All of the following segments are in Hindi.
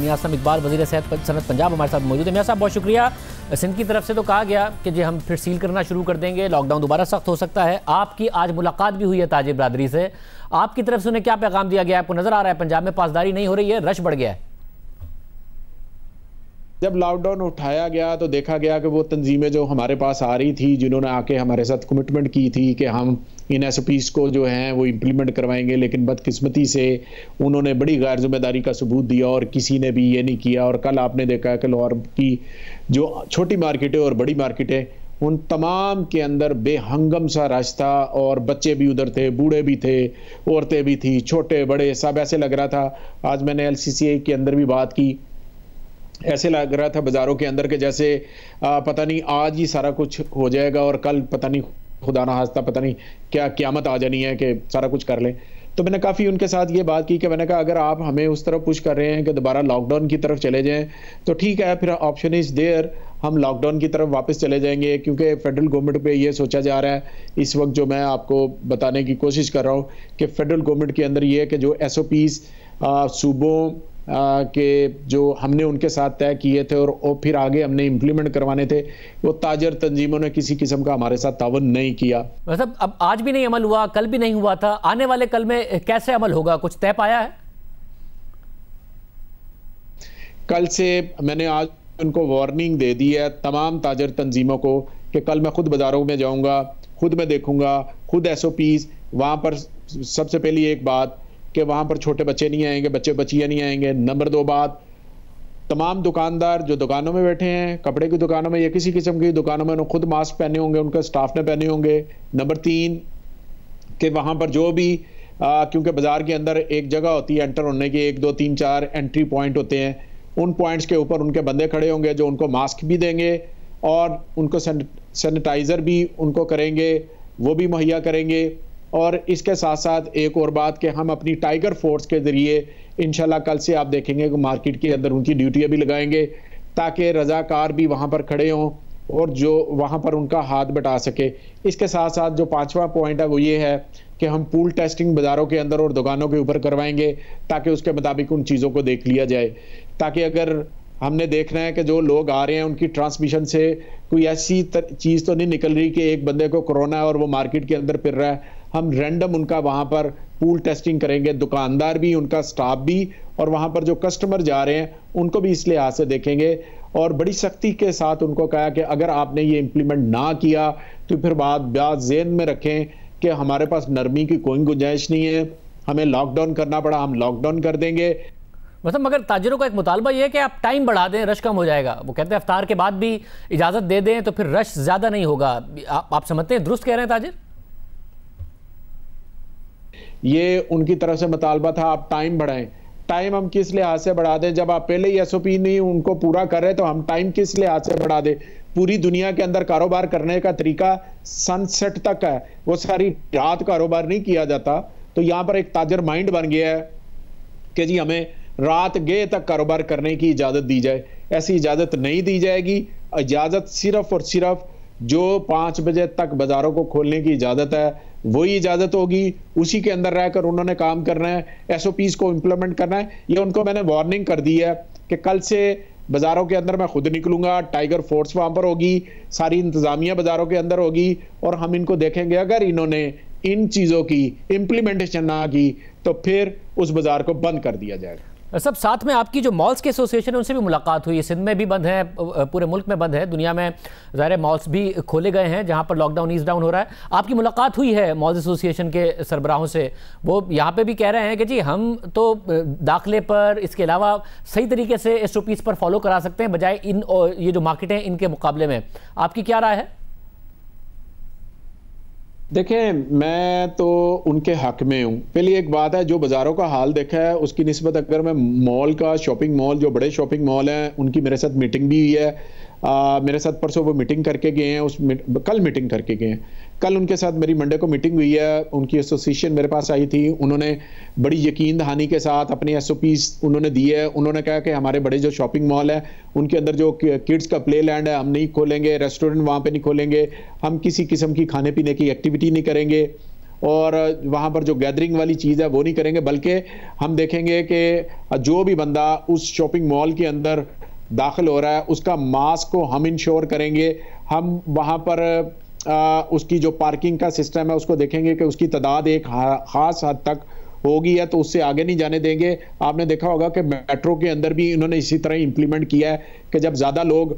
मियां साहब इकबाल वज़ीर सेहत सनत पंजाब हमारे साथ मौजूद है। मियां साहब बहुत शुक्रिया। सिंध की तरफ से तो कहा गया कि जी हम फिर सील करना शुरू कर देंगे, लॉकडाउन दोबारा सख्त हो सकता है। आपकी आज मुलाकात भी हुई है ताजिर बरादरी से, आपकी तरफ से उन्हें क्या पैगाम दिया गया? आपको नजर आ रहा है पंजाब में पासदारी नहीं हो रही है, रश बढ़ गया है? जब लॉकडाउन उठाया गया तो देखा गया कि वो तंजीमें जो हमारे पास आ रही थी, जिन्होंने आके हमारे साथ कमिटमेंट की थी कि हम इन एसओपीज़ को जो हैं वो इम्प्लीमेंट करवाएंगे, लेकिन बदकिस्मती से उन्होंने बड़ी गैर जिम्मेदारी का सबूत दिया और किसी ने भी ये नहीं किया। और कल आपने देखा कि लाहौर की जो छोटी मार्केटें और बड़ी मार्केटें, उन तमाम के अंदर बेहंगम सा रश था और बच्चे भी उधर थे, बूढ़े भी थे, औरतें भी थी, छोटे बड़े सब। ऐसे लग रहा था, आज मैंने LCCA के अंदर भी बात की, ऐसे लग रहा था बाजारों के अंदर के जैसे पता नहीं आज ही सारा कुछ हो जाएगा और कल पता नहीं खुदा ना खास्ता पता नहीं क्या क़यामत आ जानी है कि सारा कुछ कर लें। तो मैंने काफ़ी उनके साथ ये बात की कि मैंने कहा अगर आप हमें उस तरफ पुश कर रहे हैं कि दोबारा लॉकडाउन की तरफ चले जाएं तो ठीक है, फिर ऑप्शन इज़ देयर, हम लॉकडाउन की तरफ वापस चले जाएंगे। क्योंकि फेडरल गवर्नमेंट पे ये सोचा जा रहा है इस वक्त, जो मैं आपको बताने की कोशिश कर रहा हूँ कि फेडरल गवर्नमेंट के अंदर ये है कि जो SOPs सूबों के जो हमने उनके साथ तय किए थे और फिर आगे हमने इम्प्लीमेंट करवाने थे, वो ताजर तंजीमों ने किसी किस्म का हमारे साथ तावन नहीं किया। मतलब अब आज भी नहीं अमल हुआ, कल भी नहीं हुआ था, आने वाले कल में कैसे अमल होगा, कुछ तय पाया है? कल से मैंने आज उनको वार्निंग दे दी है तमाम ताजर तंजीमों को कि कल मैं खुद बाजारों में जाऊंगा, खुद मैं देखूंगा, खुद SOPs वहां पर। सबसे पहली एक बात कि वहां पर छोटे बच्चे नहीं आएंगे, बच्चे बच्चियां नहीं आएंगे। नंबर 2 बात, तमाम दुकानदार जो दुकानों में बैठे हैं, कपड़े की दुकानों में या किसी किस्म की दुकानों में, उन्होंने खुद मास्क पहने होंगे, उनके स्टाफ ने पहने होंगे। नंबर 3 कि वहां पर जो भी क्योंकि बाजार के अंदर एक जगह होती है एंटर होने की, 1 2 3 4 एंट्री पॉइंट होते हैं, उन पॉइंट्स के ऊपर उनके बंदे खड़े होंगे जो उनको मास्क भी देंगे और उनको सैनिटाइजर भी उनको करेंगे, वो भी मुहैया करेंगे। और इसके साथ साथ एक और बात कि हम अपनी टाइगर फोर्स के जरिए इंशाल्लाह कल से आप देखेंगे कि मार्केट के अंदर उनकी ड्यूटियां भी लगाएंगे ताकि रजाकार भी वहां पर खड़े हों और जो वहां पर उनका हाथ बटा सके। इसके साथ साथ जो 5वां पॉइंट है वो ये है कि हम पूल टेस्टिंग बाजारों के अंदर और दुकानों के ऊपर करवाएंगे ताकि उसके मुताबिक उन चीज़ों को देख लिया जाए, ताकि अगर हमने देखना है कि जो लोग आ रहे हैं उनकी ट्रांसमिशन से कोई ऐसी चीज़ तो नहीं निकल रही कि एक बंदे को कोरोना है और वो मार्केट के अंदर फिर रहा है। हम रैंडम उनका वहां पर पूल टेस्टिंग करेंगे, दुकानदार भी, उनका स्टाफ भी, और वहां पर जो कस्टमर जा रहे हैं उनको भी इस लिहाज से देखेंगे। और बड़ी सख्ती के साथ उनको कहा कि अगर आपने ये इम्प्लीमेंट ना किया तो फिर बात ज़हन में रखें कि हमारे पास नरमी की कोई गुंजाइश नहीं है, हमें लॉकडाउन करना पड़ा हम लॉकडाउन कर देंगे। मतलब मगर ताजिरों का एक मुतालबा ये है कि आप टाइम बढ़ा दें, रश कम हो जाएगा। वो कहते हैं इफ्तार के बाद भी इजाज़त दे दें तो फिर रश ज़्यादा नहीं होगा। आप समझते हैं दुरुस्त कह रहे हैं ताजिर? ये उनकी तरफ से मुतालबा था आप टाइम बढ़ाएं। टाइम हम किस लिहाज से बढ़ा दें? जब आप पहले ही SOP नहीं उनको पूरा कर रहे तो हम टाइम किस लिहाज से बढ़ा दें? पूरी दुनिया के अंदर कारोबार करने का तरीका सनसेट तक है, वो सारी रात कारोबार नहीं किया जाता। तो यहाँ पर एक ताजर माइंड बन गया है कि जी हमें रात गए तक कारोबार करने की इजाज़त दी जाए। ऐसी इजाज़त नहीं दी जाएगी। इजाज़त सिर्फ और सिर्फ जो 5 बजे तक बाजारों को खोलने की इजाज़त है वही इजाज़त होगी, उसी के अंदर रहकर उन्होंने काम करना है, SOPs को इम्प्लीमेंट करना है। ये उनको मैंने वार्निंग कर दी है कि कल से बाजारों के अंदर मैं खुद निकलूंगा, टाइगर फोर्स वहां पर होगी, सारी इंतजामिया बाजारों के अंदर होगी और हम इनको देखेंगे। अगर इन्होंने इन चीज़ों की इम्प्लीमेंटेशन ना की तो फिर उस बाजार को बंद कर दिया जाएगा। सब साथ में आपकी जो मॉल्स के एसोसिएशन है उनसे भी मुलाकात हुई है। सिंध में भी बंद है, पूरे मुल्क में बंद है, दुनिया में ज़ाहिर मॉल्स भी खोले गए हैं जहां पर लॉकडाउन ईज डाउन हो रहा है। आपकी मुलाकात हुई है मॉल्स एसोसिएशन के सरबराहों से, वो यहाँ पे भी कह रहे हैं कि जी हम तो दाखिले पर इसके अलावा सही तरीके से SOPs पर फॉलो करा सकते हैं बजाय इन ये जो मार्केट हैं इनके मुकाबले में। आपकी क्या राय है? देखें, मैं तो उनके हक में हूँ। पहली एक बात है, जो बाज़ारों का हाल देखा है उसकी निस्बत अगर मैं मॉल का, शॉपिंग मॉल, जो बड़े शॉपिंग मॉल हैं उनकी मेरे साथ मीटिंग भी हुई है। मेरे साथ परसों वो मीटिंग करके गए हैं, कल मीटिंग करके गए हैं। कल उनके साथ मेरी मंडे को मीटिंग हुई है, उनकी एसोसिएशन मेरे पास आई थी। उन्होंने बड़ी यकीन दहानी के साथ अपने SOPs उन्होंने दिए है। उन्होंने कहा कि हमारे बड़े जो शॉपिंग मॉल है उनके अंदर जो किड्स का प्ले लैंड है हम नहीं खोलेंगे, रेस्टोरेंट वहाँ पे नहीं खोलेंगे, हम किसी किस्म की खाने पीने की एक्टिविटी नहीं करेंगे। और वहाँ पर जो गैदरिंग वाली चीज़ है वो नहीं करेंगे, बल्कि हम देखेंगे कि जो भी बंदा उस शॉपिंग मॉल के अंदर दाखिल हो रहा है उसका मास्क को हम इंश्योर करेंगे। हम वहाँ पर उसकी जो पार्किंग का सिस्टम है उसको देखेंगे कि उसकी तादाद एक ख़ास हद तक होगी है तो उससे आगे नहीं जाने देंगे। आपने देखा होगा कि मेट्रो के अंदर भी इन्होंने इसी तरह इंप्लीमेंट किया है कि जब ज़्यादा लोग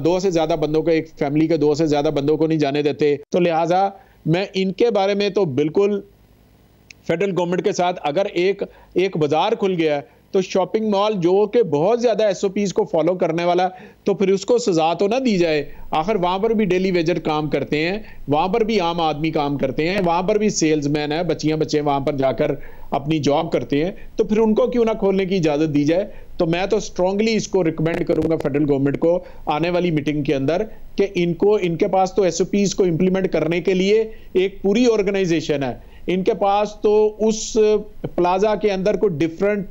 2 से ज़्यादा बंदों को, एक फैमिली के 2 से ज़्यादा बंदों को नहीं जाने देते। तो लिहाजा मैं इनके बारे में तो बिल्कुल फेडरल गवर्नमेंट के साथ, अगर एक बाजार खुल गया है तो शॉपिंग मॉल जो कि बहुत ज़्यादा SOPs को फॉलो करने वाला, तो फिर उसको सजा तो ना दी जाए। आखिर वहाँ पर भी डेली वेजर काम करते हैं, वहाँ पर भी आम आदमी काम करते हैं, वहाँ पर भी सेल्समैन है, बच्चे वहाँ पर जाकर अपनी जॉब करते हैं, तो फिर उनको क्यों ना खोलने की इजाज़त दी जाए। तो मैं तो स्ट्रांगली इसको रिकमेंड करूंगा फेडरल गवर्नमेंट को आने वाली मीटिंग के अंदर कि इनके पास तो SOPs को इंप्लीमेंट करने के लिए एक पूरी ऑर्गेनाइजेशन है। इनके पास तो उस प्लाजा के अंदर कोई डिफरेंट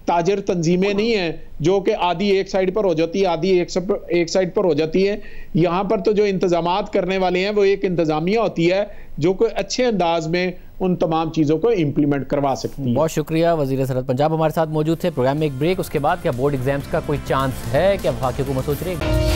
ताजर तंजीमें नहीं है जो कि आधी एक साइड पर हो जाती है, आधी एक साइड पर हो जाती है। यहाँ पर तो जो इंतजामात करने वाले हैं वो एक इंतजामिया होती है जो कि अच्छे अंदाज में उन तमाम चीज़ों को इंप्लीमेंट करवा सकती है। बहुत शुक्रिया। वज़ीर सरहद पंजाब हमारे साथ मौजूद थे। प्रोग्राम में एक ब्रेक, उसके बाद क्या बोर्ड एग्जाम्स का कोई चांस है, क्या वफाकी हुकूमत सोच रही है?